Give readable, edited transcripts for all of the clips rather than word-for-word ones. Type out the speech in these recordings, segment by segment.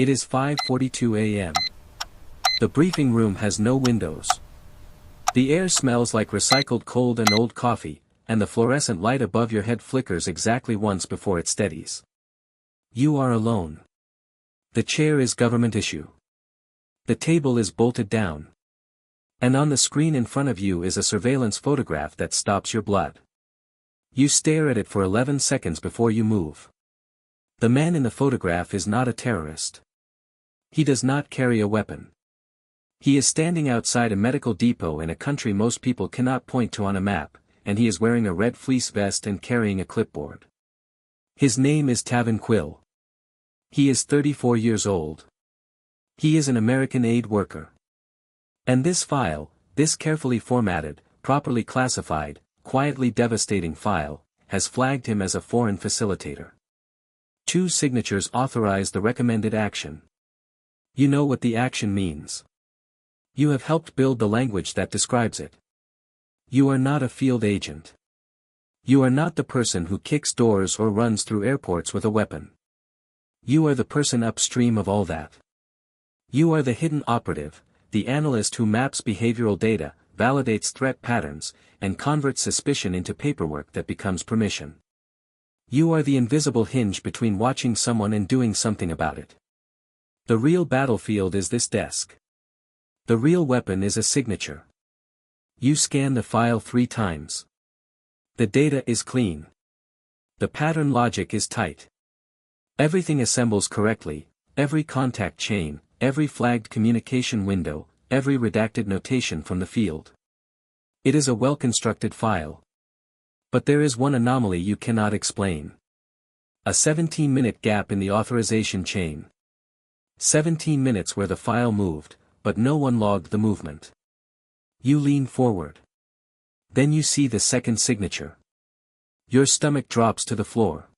It is 5:42 a.m. The briefing room has no windows. The air smells like recycled cold and old coffee, and the fluorescent light above your head flickers exactly once before it steadies. You are alone. The chair is government issue. The table is bolted down. And on the screen in front of you is a surveillance photograph that stops your blood. You stare at it for 11 seconds before you move. The man in the photograph is not a terrorist. He does not carry a weapon. He is standing outside a medical depot in a country most people cannot point to on a map, and he is wearing a red fleece vest and carrying a clipboard. His name is Tavin Quill. He is 34 years old. He is an American aid worker. And this file, this carefully formatted, properly classified, quietly devastating file, has flagged him as a foreign facilitator. 2 signatures authorize the recommended action. You know what the action means. You have helped build the language that describes it. You are not a field agent. You are not the person who kicks doors or runs through airports with a weapon. You are the person upstream of all that. You are the hidden operative, the analyst who maps behavioral data, validates threat patterns, and converts suspicion into paperwork that becomes permission. You are the invisible hinge between watching someone and doing something about it. The real battlefield is this desk. The real weapon is a signature. You scan the file 3 times. The data is clean. The pattern logic is tight. Everything assembles correctly, every contact chain, every flagged communication window, every redacted notation from the field. It is a well-constructed file. But there is one anomaly you cannot explain. A 17-minute gap in the authorization chain. 17 minutes where the file moved, but no one logged the movement. You lean forward. Then you see the second signature. Your stomach drops to the floor.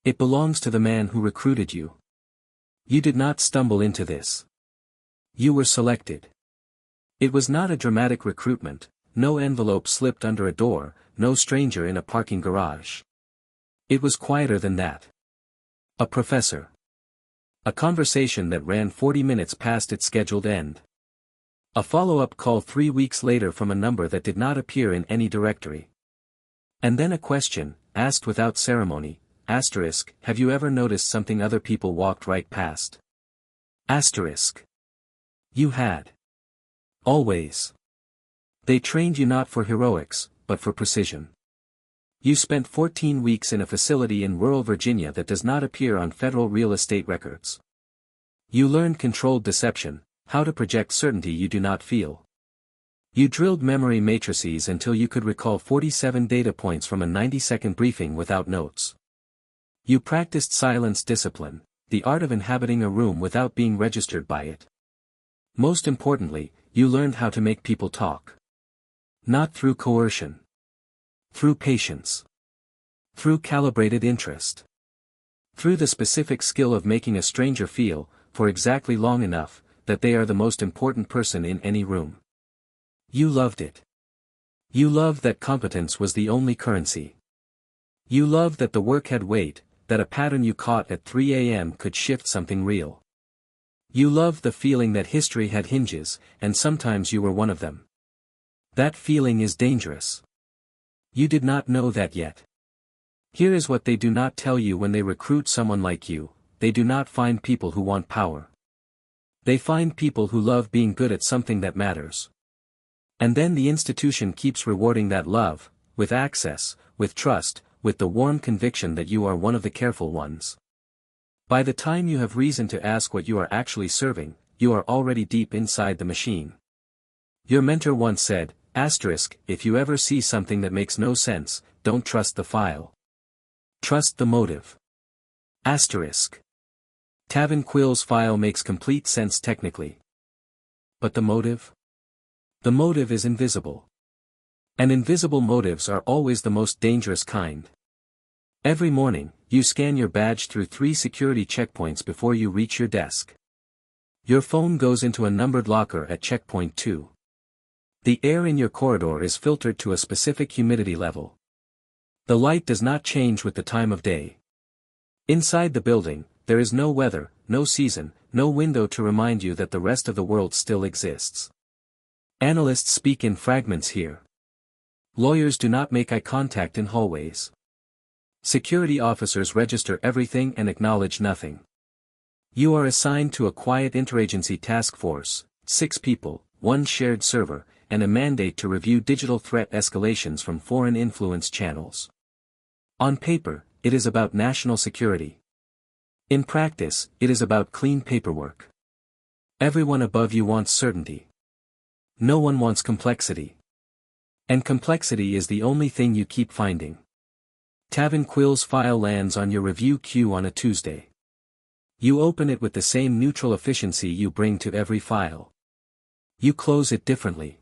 It belongs to the man who recruited you. You did not stumble into this. You were selected. It was not a dramatic recruitment, no envelope slipped under a door, no stranger in a parking garage. It was quieter than that. A professor. A conversation that ran 40 minutes past its scheduled end. A follow-up call 3 weeks later from a number that did not appear in any directory. And then a question, asked without ceremony, asterisk, have you ever noticed something other people walked right past? Asterisk. You had. Always. They trained you not for heroics, but for precision. You spent 14 weeks in a facility in rural Virginia that does not appear on federal real estate records. You learned controlled deception, how to project certainty you do not feel. You drilled memory matrices until you could recall 47 data points from a 90-second briefing without notes. You practiced silence discipline, the art of inhabiting a room without being registered by it. Most importantly, you learned how to make people talk. Not through coercion. Through patience. Through calibrated interest. Through the specific skill of making a stranger feel, for exactly long enough, that they are the most important person in any room. You loved it. You loved that competence was the only currency. You loved that the work had weight, that a pattern you caught at 3 a.m. could shift something real. You loved the feeling that history had hinges, and sometimes you were one of them. That feeling is dangerous. You did not know that yet. Here is what they do not tell you when they recruit someone like you: they do not find people who want power. They find people who love being good at something that matters. And then the institution keeps rewarding that love, with access, with trust, with the warm conviction that you are one of the careful ones. By the time you have reason to ask what you are actually serving, you are already deep inside the machine. Your mentor once said, asterisk, if you ever see something that makes no sense, don't trust the file. Trust the motive. Asterisk. Tavin Quill's file makes complete sense technically. But the motive? The motive is invisible. And invisible motives are always the most dangerous kind. Every morning, you scan your badge through 3 security checkpoints before you reach your desk. Your phone goes into a numbered locker at checkpoint 2. The air in your corridor is filtered to a specific humidity level. The light does not change with the time of day. Inside the building, there is no weather, no season, no window to remind you that the rest of the world still exists. Analysts speak in fragments here. Lawyers do not make eye contact in hallways. Security officers register everything and acknowledge nothing. You are assigned to a quiet interagency task force, 6 people, 1 shared server, and a mandate to review digital threat escalations from foreign influence channels. On paper, it is about national security. In practice, it is about clean paperwork. Everyone above you wants certainty. No one wants complexity. And complexity is the only thing you keep finding. Tavin Quill's file lands on your review queue on a Tuesday. You open it with the same neutral efficiency you bring to every file. You close it differently.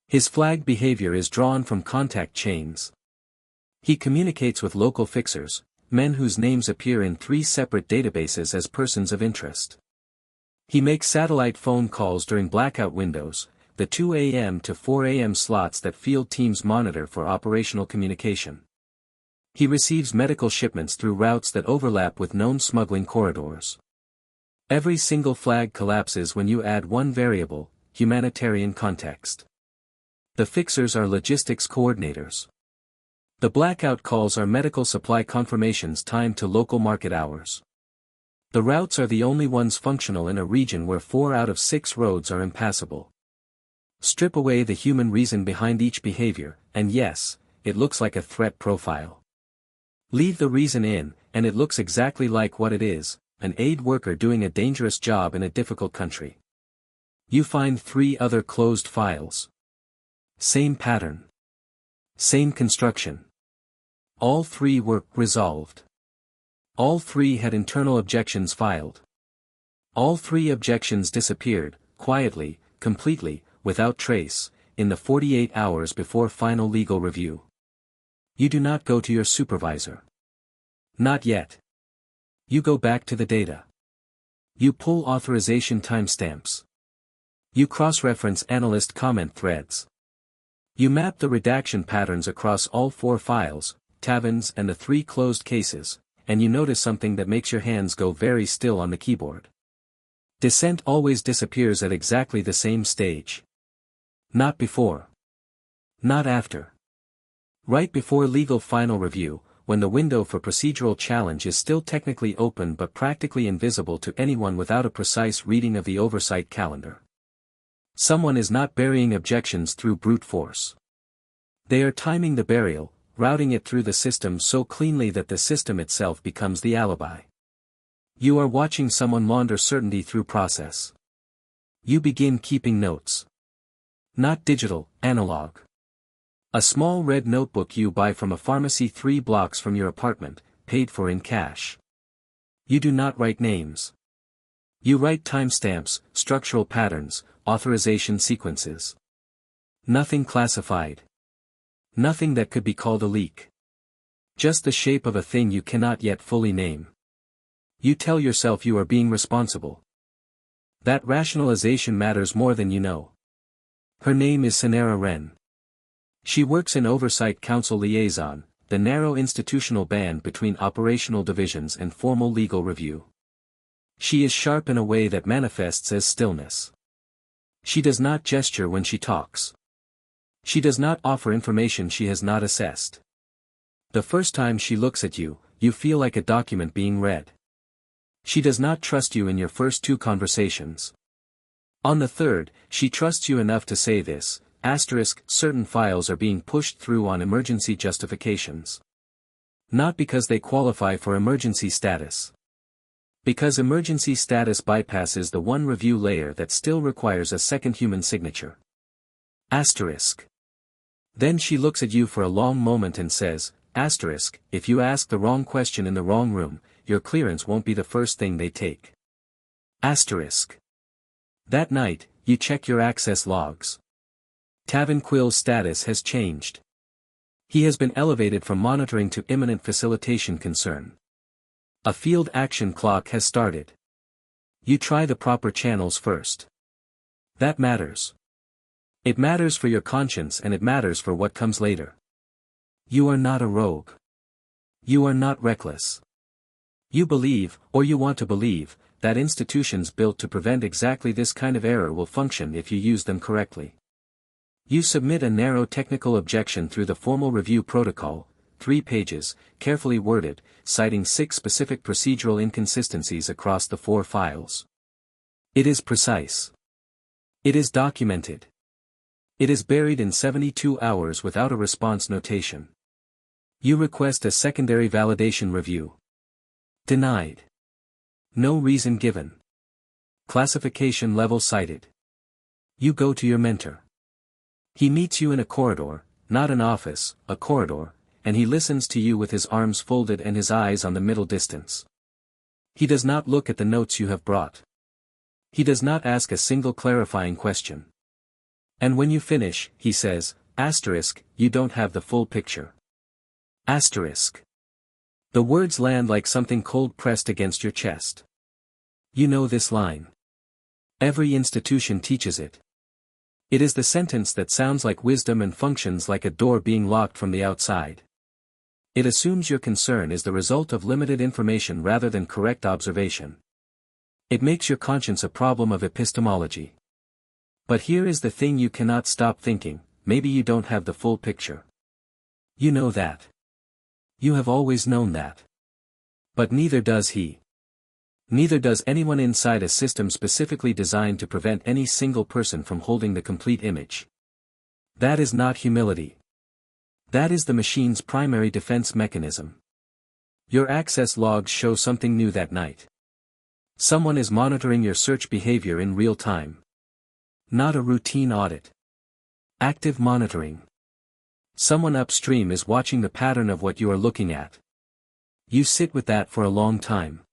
His flagged behavior is drawn from contact chains. He communicates with local fixers, men whose names appear in 3 separate databases as persons of interest. He makes satellite phone calls during blackout windows, the 2 a.m. to 4 a.m. slots that field teams monitor for operational communication. He receives medical shipments through routes that overlap with known smuggling corridors. Every single flag collapses when you add one variable, humanitarian context. The fixers are logistics coordinators. The blackout calls are medical supply confirmations timed to local market hours. The routes are the only ones functional in a region where 4 out of 6 roads are impassable. Strip away the human reason behind each behavior, and yes, it looks like a threat profile. Leave the reason in, and it looks exactly like what it is, an aid worker doing a dangerous job in a difficult country. You find 3 other closed files. Same pattern. Same construction. All 3 were resolved. All 3 had internal objections filed. All 3 objections disappeared, quietly, completely, without trace, in the 48 hours before final legal review. You do not go to your supervisor. Not yet. You go back to the data. You pull authorization timestamps. You cross-reference analyst comment threads. You map the redaction patterns across all 4 files, Tavin's and the 3 closed cases, and you notice something that makes your hands go very still on the keyboard. Dissent always disappears at exactly the same stage. Not before. Not after. Right before legal final review, when the window for procedural challenge is still technically open but practically invisible to anyone without a precise reading of the oversight calendar. Someone is not burying objections through brute force. They are timing the burial, routing it through the system so cleanly that the system itself becomes the alibi. You are watching someone launder certainty through process. You begin keeping notes. Not digital, analog. A small red notebook you buy from a pharmacy 3 blocks from your apartment, paid for in cash. You do not write names. You write timestamps, structural patterns, authorization sequences. Nothing classified. Nothing that could be called a leak. Just the shape of a thing you cannot yet fully name. You tell yourself you are being responsible. That rationalization matters more than you know. Her name is Sanara Wren. She works in Oversight Council Liaison, the narrow institutional band between operational divisions and formal legal review. She is sharp in a way that manifests as stillness. She does not gesture when she talks. She does not offer information she has not assessed. The first time she looks at you, you feel like a document being read. She does not trust you in your first 2 conversations. On the third, she trusts you enough to say this, certain files are being pushed through on emergency justifications. Not because they qualify for emergency status. Because emergency status bypasses the one review layer that still requires a second human signature. Then she looks at you for a long moment and says, if you ask the wrong question in the wrong room, your clearance won't be the first thing they take. That night, you check your access logs. Tavin Quill's status has changed. He has been elevated from monitoring to imminent facilitation concern. A field action clock has started. You try the proper channels first. That matters. It matters for your conscience and it matters for what comes later. You are not a rogue. You are not reckless. You believe, or you want to believe, that institutions built to prevent exactly this kind of error will function if you use them correctly. You submit a narrow technical objection through the formal review protocol, 3 pages, carefully worded, citing 6 specific procedural inconsistencies across the 4 files. It is precise. It is documented. It is buried in 72 hours without a response notation. You request a secondary validation review. Denied. No reason given. Classification level cited. You go to your mentor. He meets you in a corridor, not an office, a corridor, and he listens to you with his arms folded and his eyes on the middle distance. He does not look at the notes you have brought. He does not ask a single clarifying question. And when you finish, he says, asterisk, you don't have the full picture. Asterisk. The words land like something cold pressed against your chest. You know this line. Every institution teaches it. It is the sentence that sounds like wisdom and functions like a door being locked from the outside. It assumes your concern is the result of limited information rather than correct observation. It makes your conscience a problem of epistemology. But here is the thing you cannot stop thinking, maybe you don't have the full picture. You know that. You have always known that. But neither does he. Neither does anyone inside a system specifically designed to prevent any single person from holding the complete image. That is not humility. That is the machine's primary defense mechanism. Your access logs show something new that night. Someone is monitoring your search behavior in real time. Not a routine audit. Active monitoring. Someone upstream is watching the pattern of what you are looking at. You sit with that for a long time.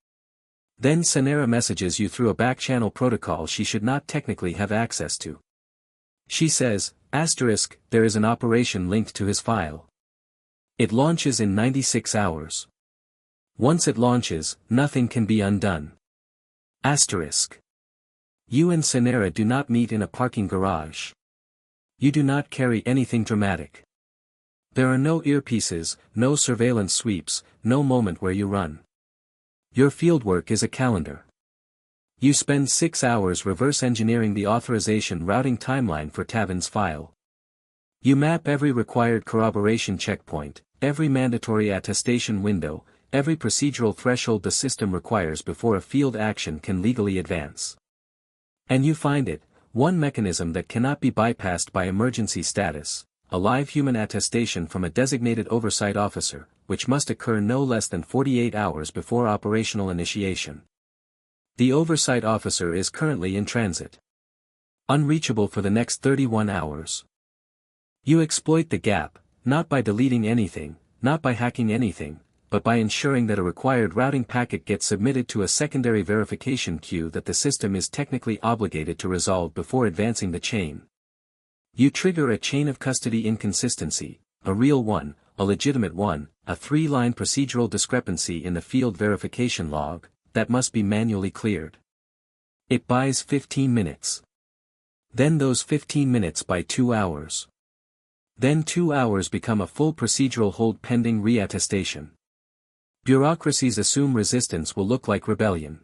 Then Sanera messages you through a back-channel protocol she should not technically have access to. She says, asterisk, there is an operation linked to his file. It launches in 96 hours. Once it launches, nothing can be undone. Asterisk. You and Sanera do not meet in a parking garage. You do not carry anything dramatic. There are no earpieces, no surveillance sweeps, no moment where you run. Your fieldwork is a calendar. You spend 6 hours reverse engineering the authorization routing timeline for Tavin's file. You map every required corroboration checkpoint, every mandatory attestation window, every procedural threshold the system requires before a field action can legally advance. And you find it, one mechanism that cannot be bypassed by emergency status, a live human attestation from a designated oversight officer, which must occur no less than 48 hours before operational initiation. The oversight officer is currently in transit. Unreachable for the next 31 hours. You exploit the gap, not by deleting anything, not by hacking anything, but by ensuring that a required routing packet gets submitted to a secondary verification queue that the system is technically obligated to resolve before advancing the chain. You trigger a chain of custody inconsistency, a real one, a legitimate one, a 3-line procedural discrepancy in the field verification log, that must be manually cleared. It buys 15 minutes. Then those 15 minutes buy 2 hours. Then 2 hours become a full procedural hold pending reattestation. Bureaucracies assume resistance will look like rebellion.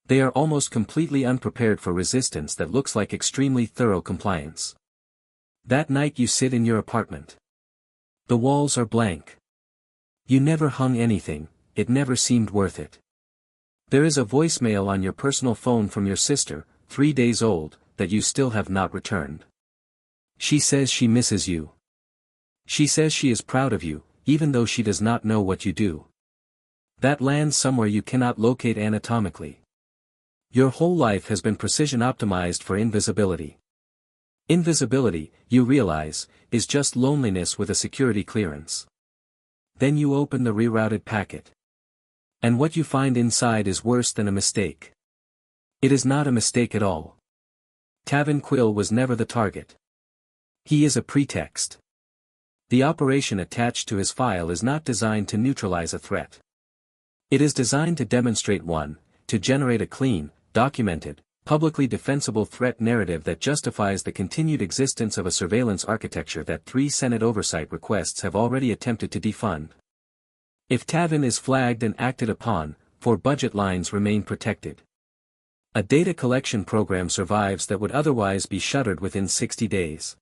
They are almost completely unprepared for resistance that looks like extremely thorough compliance. That night you sit in your apartment. The walls are blank. You never hung anything, it never seemed worth it. There is a voicemail on your personal phone from your sister, 3 days old, that you still have not returned. She says she misses you. She says she is proud of you, even though she does not know what you do. That lands somewhere you cannot locate anatomically. Your whole life has been precision optimized for invisibility. Invisibility, you realize, is just loneliness with a security clearance. Then you open the rerouted packet. And what you find inside is worse than a mistake. It is not a mistake at all. Tavin Quill was never the target. He is a pretext. The operation attached to his file is not designed to neutralize a threat. It is designed to demonstrate one, to generate a clean, documented, publicly defensible threat narrative that justifies the continued existence of a surveillance architecture that 3 Senate oversight requests have already attempted to defund. If Tavin is flagged and acted upon, 4 budget lines remain protected. A data collection program survives that would otherwise be shuttered within 60 days.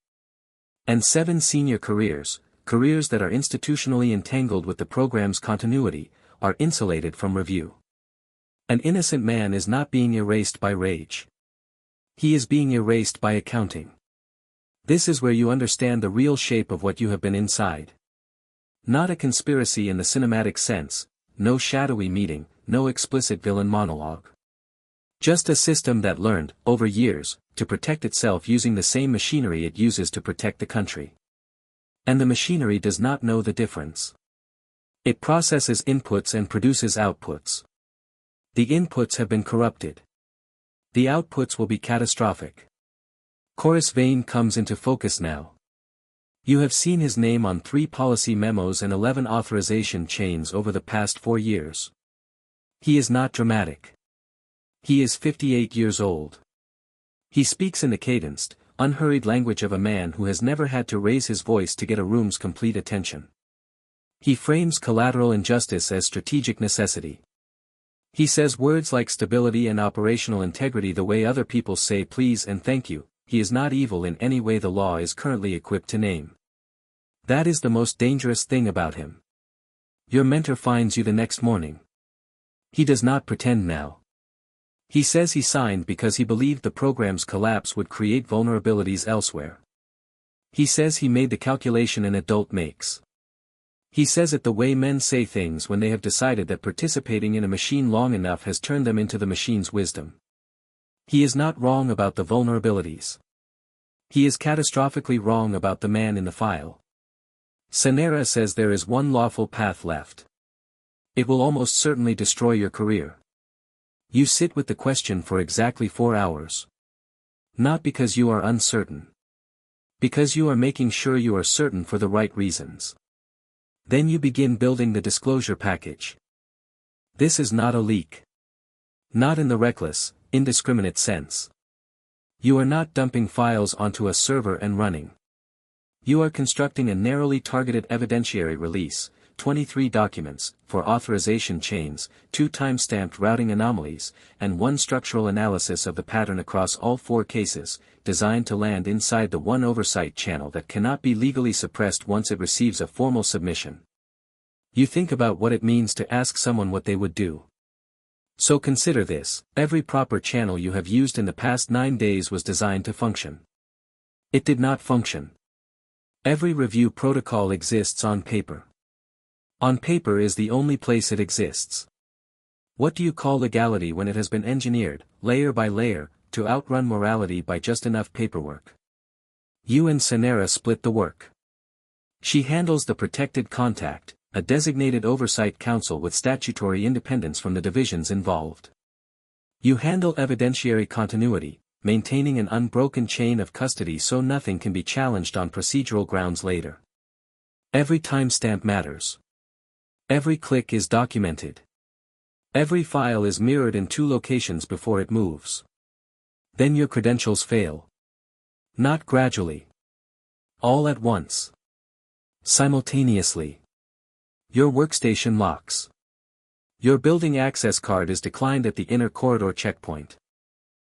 And 7 senior careers that are institutionally entangled with the program's continuity, are insulated from review. An innocent man is not being erased by rage. He is being erased by accounting. This is where you understand the real shape of what you have been inside. Not a conspiracy in the cinematic sense, no shadowy meeting, no explicit villain monologue. Just a system that learned, over years, to protect itself using the same machinery it uses to protect the country. And the machinery does not know the difference. It processes inputs and produces outputs. The inputs have been corrupted. The outputs will be catastrophic. Corus Vane comes into focus now. You have seen his name on 3 policy memos and 11 authorization chains over the past 4 years. He is not dramatic. He is 58 years old. He speaks in the cadenced, unhurried language of a man who has never had to raise his voice to get a room's complete attention. He frames collateral injustice as strategic necessity. He says words like stability and operational integrity the way other people say please and thank you. He is not evil in any way the law is currently equipped to name. That is the most dangerous thing about him. Your mentor finds you the next morning. He does not pretend now. He says he signed because he believed the program's collapse would create vulnerabilities elsewhere. He says he made the calculation an adult makes. He says it the way men say things when they have decided that participating in a machine long enough has turned them into the machine's wisdom. He is not wrong about the vulnerabilities. He is catastrophically wrong about the man in the file. Sanera says there is one lawful path left. It will almost certainly destroy your career. You sit with the question for exactly 4 hours. Not because you are uncertain. Because you are making sure you are certain for the right reasons. Then you begin building the disclosure package. This is not a leak. Not in the reckless, indiscriminate sense. You are not dumping files onto a server and running. You are constructing a narrowly targeted evidentiary release, 23 documents, for authorization chains, 2 time-stamped routing anomalies, and 1 structural analysis of the pattern across all 4 cases, designed to land inside the one oversight channel that cannot be legally suppressed once it receives a formal submission. You think about what it means to ask someone what they would do. So consider this: every proper channel you have used in the past 9 days was designed to function. It did not function. Every review protocol exists on paper. On paper is the only place it exists. What do you call legality when it has been engineered, layer by layer, to outrun morality by just enough paperwork? You and Sanera split the work. She handles the protected contact, a designated oversight council with statutory independence from the divisions involved. You handle evidentiary continuity, maintaining an unbroken chain of custody so nothing can be challenged on procedural grounds later. Every timestamp matters. Every click is documented. Every file is mirrored in 2 locations before it moves. Then your credentials fail. Not gradually. All at once. Simultaneously. Your workstation locks. Your building access card is declined at the inner corridor checkpoint.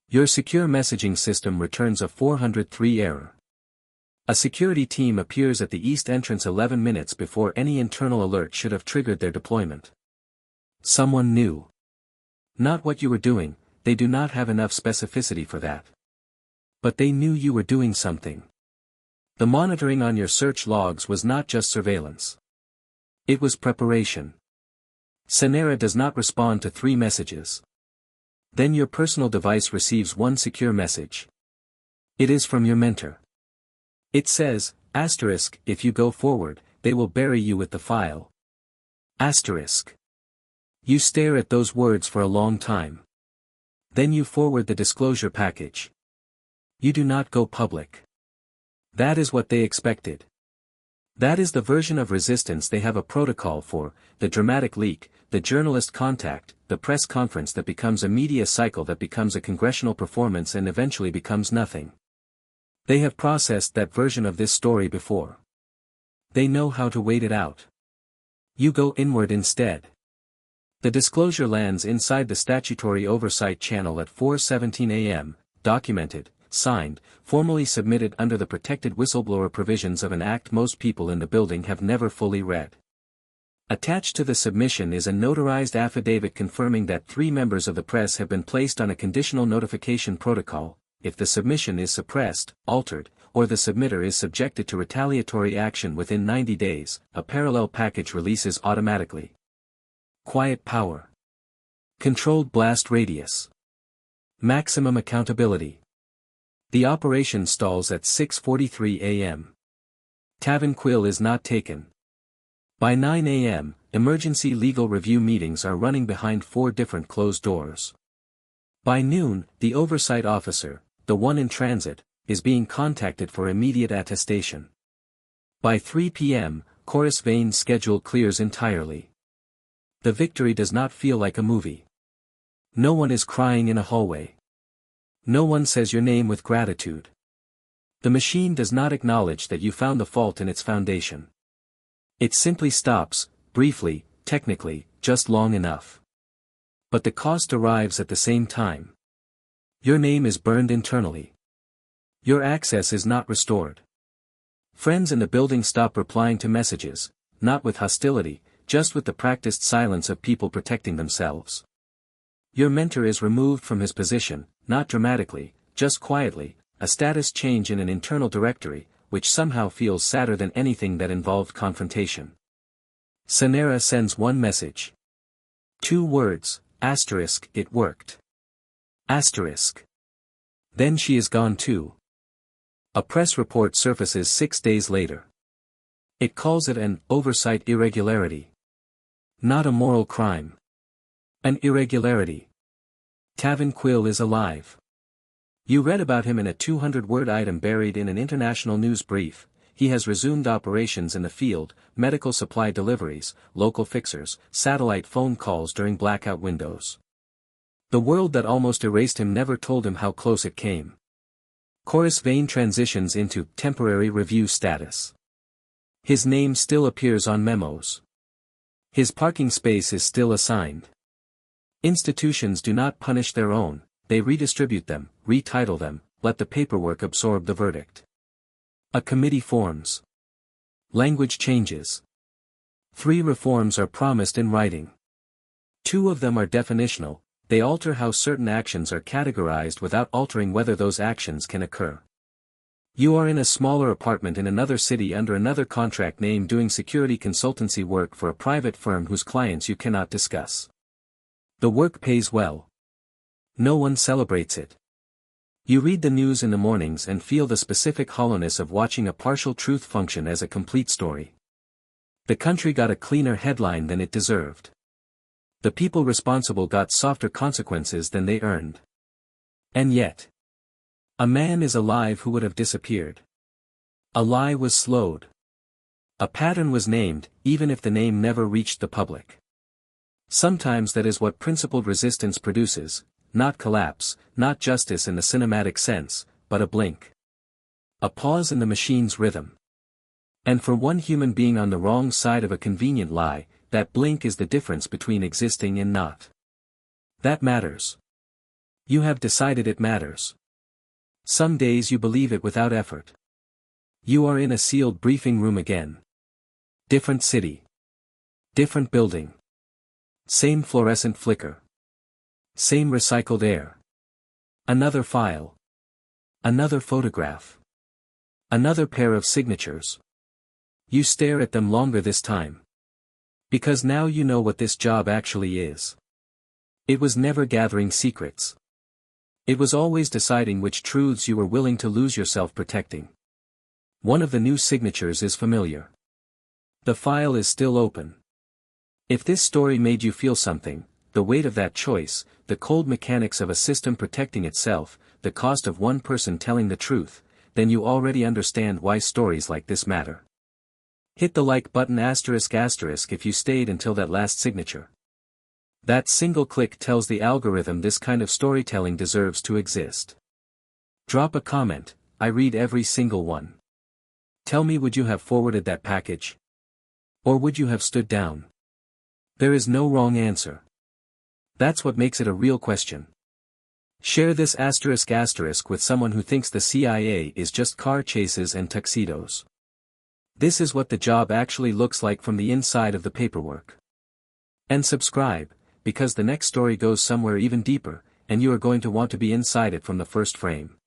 Your secure messaging system returns a 403 error. A security team appears at the east entrance 11 minutes before any internal alert should have triggered their deployment. Someone knew. Not what you were doing, they do not have enough specificity for that. But they knew you were doing something. The monitoring on your search logs was not just surveillance. It was preparation. Sanera does not respond to 3 messages. Then your personal device receives 1 secure message. It is from your mentor. It says, asterisk, if you go forward, they will bury you with the file. Asterisk. You stare at those words for a long time. Then you forward the disclosure package. You do not go public. That is what they expected. That is the version of resistance they have a protocol for: the dramatic leak, the journalist contact, the press conference that becomes a media cycle that becomes a congressional performance and eventually becomes nothing. They have processed that version of this story before. They know how to wait it out. You go inward instead. The disclosure lands inside the statutory oversight channel at 4:17 a.m., documented, signed, formally submitted under the protected whistleblower provisions of an act most people in the building have never fully read. Attached to the submission is a notarized affidavit confirming that 3 members of the press have been placed on a conditional notification protocol. If the submission is suppressed, altered, or the submitter is subjected to retaliatory action within 90 days, a parallel package releases automatically. Quiet power. Controlled blast radius. Maximum accountability. The operation stalls at 6:43 a.m. Tavanquil is not taken. By 9 a.m., emergency legal review meetings are running behind 4 different closed doors. By noon, the oversight officer, the one in transit, is being contacted for immediate attestation. By 3 p.m., Chorus Vane's schedule clears entirely. The victory does not feel like a movie. No one is crying in a hallway. No one says your name with gratitude. The machine does not acknowledge that you found the fault in its foundation. It simply stops, briefly, technically, just long enough. But the cost arrives at the same time. Your name is burned internally. Your access is not restored. Friends in the building stop replying to messages, not with hostility, just with the practiced silence of people protecting themselves. Your mentor is removed from his position, not dramatically, just quietly, a status change in an internal directory, which somehow feels sadder than anything that involved confrontation. Sanera sends one message. 2 words, asterisk, it worked. Asterisk. Then she is gone too. A press report surfaces 6 days later. It calls it an oversight irregularity. Not a moral crime. An irregularity. Tavanquil is alive. You read about him in a 200-word item buried in an international news brief. He has resumed operations in the field, medical supply deliveries, local fixers, satellite phone calls during blackout windows. The world that almost erased him never told him how close it came. Chorus Vane transitions into temporary review status. His name still appears on memos. His parking space is still assigned. Institutions do not punish their own, they redistribute them, retitle them, let the paperwork absorb the verdict. A committee forms. Language changes. 3 reforms are promised in writing. 2 of them are definitional, they alter how certain actions are categorized without altering whether those actions can occur. You are in a smaller apartment in another city under another contract name doing security consultancy work for a private firm whose clients you cannot discuss. The work pays well. No one celebrates it. You read the news in the mornings and feel the specific hollowness of watching a partial truth function as a complete story. The country got a cleaner headline than it deserved. The people responsible got softer consequences than they earned. And yet, a man is alive who would have disappeared. A lie was slowed. A pattern was named, even if the name never reached the public. Sometimes that is what principled resistance produces, not collapse, not justice in the cinematic sense, but a blink. A pause in the machine's rhythm. And for one human being on the wrong side of a convenient lie, that blink is the difference between existing and not. That matters. You have decided it matters. Some days you believe it without effort. You are in a sealed briefing room again. Different city. Different building. Same fluorescent flicker. Same recycled air. Another file. Another photograph. Another pair of signatures. You stare at them longer this time. Because now you know what this job actually is. It was never gathering secrets. It was always deciding which truths you were willing to lose yourself protecting. One of the new signatures is familiar. The file is still open. If this story made you feel something, the weight of that choice, the cold mechanics of a system protecting itself, the cost of one person telling the truth, then you already understand why stories like this matter. Hit the like button asterisk if you stayed until that last signature. That single click tells the algorithm this kind of storytelling deserves to exist. Drop a comment, I read every single one. Tell me, would you have forwarded that package? Or would you have stood down? There is no wrong answer. That's what makes it a real question. Share this *** with someone who thinks the CIA is just car chases and tuxedos. This is what the job actually looks like from the inside of the paperwork. And subscribe, because the next story goes somewhere even deeper, and you are going to want to be inside it from the first frame.